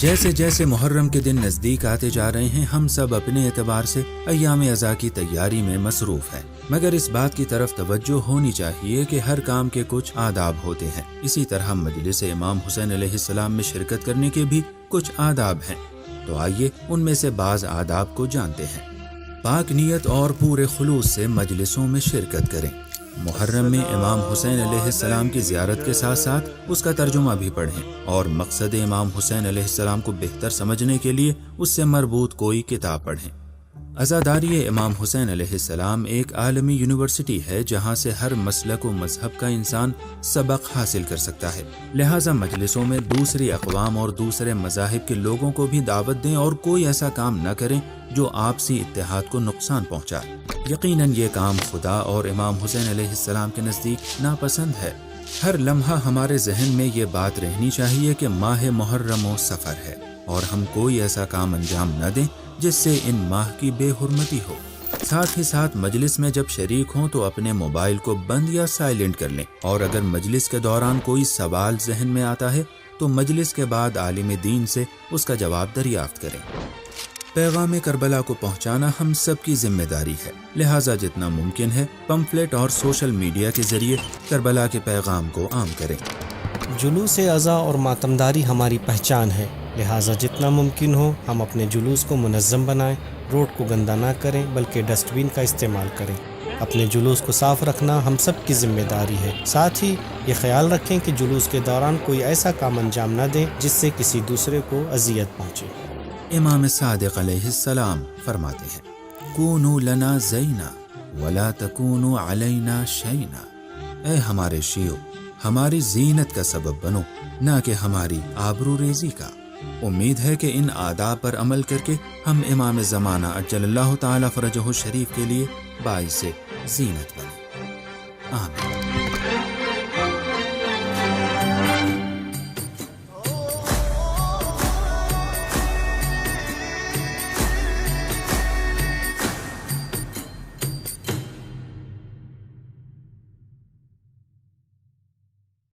جیسے جیسے محرم کے دن نزدیک آتے جا رہے ہیں، ہم سب اپنے اعتبار سے ایام ازا کی تیاری میں مصروف ہیں، مگر اس بات کی طرف توجہ ہونی چاہیے کہ ہر کام کے کچھ آداب ہوتے ہیں۔ اسی طرح مجلس امام حسین علیہ السلام میں شرکت کرنے کے بھی کچھ آداب ہیں، تو آئیے ان میں سے بعض آداب کو جانتے ہیں۔ پاک نیت اور پورے خلوص سے مجلسوں میں شرکت کریں۔ محرم میں امام حسین علیہ السلام کی زیارت کے ساتھ ساتھ اس کا ترجمہ بھی پڑھیں اور مقصد امام حسین علیہ السلام کو بہتر سمجھنے کے لیے اس سے مربوط کوئی کتاب پڑھیں۔ عزاداری امام حسین علیہ السلام ایک عالمی یونیورسٹی ہے جہاں سے ہر مسلک و مذہب کا انسان سبق حاصل کر سکتا ہے، لہٰذا مجلسوں میں دوسری اقوام اور دوسرے مذاہب کے لوگوں کو بھی دعوت دیں اور کوئی ایسا کام نہ کریں جو آپسی اتحاد کو نقصان پہنچائے۔ یقیناً یہ کام خدا اور امام حسین علیہ السلام کے نزدیک ناپسند ہے۔ ہر لمحہ ہمارے ذہن میں یہ بات رہنی چاہیے کہ ماہ محرم و سفر ہے اور ہم کوئی ایسا کام انجام نہ دیں جس سے ان ماہ کی بے حرمتی ہو۔ ساتھ ہی ساتھ مجلس میں جب شریک ہوں تو اپنے موبائل کو بند یا سائلنٹ کر لیں، اور اگر مجلس کے دوران کوئی سوال ذہن میں آتا ہے تو مجلس کے بعد عالم دین سے اس کا جواب دریافت کریں۔ پیغام کربلا کو پہنچانا ہم سب کی ذمہ داری ہے، لہٰذا جتنا ممکن ہے پمفلٹ اور سوشل میڈیا کے ذریعے کربلا کے پیغام کو عام کریں۔ جلوس عزا اور ماتمداری ہماری پہچان ہے، لہٰذا جتنا ممکن ہو ہم اپنے جلوس کو منظم بنائیں، روڈ کو گندا نہ کریں بلکہ ڈسٹ بین کا استعمال کریں۔ اپنے جلوس کو صاف رکھنا ہم سب کی ذمہ داری ہے، ساتھ ہی یہ خیال رکھیں کہ جلوس کے دوران کوئی ایسا کام انجام نہ دیں جس سے کسی دوسرے کو اذیت پہنچے۔ امام صادق علیہ السلام فرماتے ہیں، کونوا لنا زینا ولا تکونوا علینا شینا۔ اے ہمارے شیعو، ہماری زینت کا سبب بنو، نہ کہ ہماری آبرو ریزی کا۔ امید ہے کہ ان آداب پر عمل کر کے ہم امام زمانہ عجل اللہ تعالی فرجہ الشریف کے لیے باعث زینت بنیں۔ آمین۔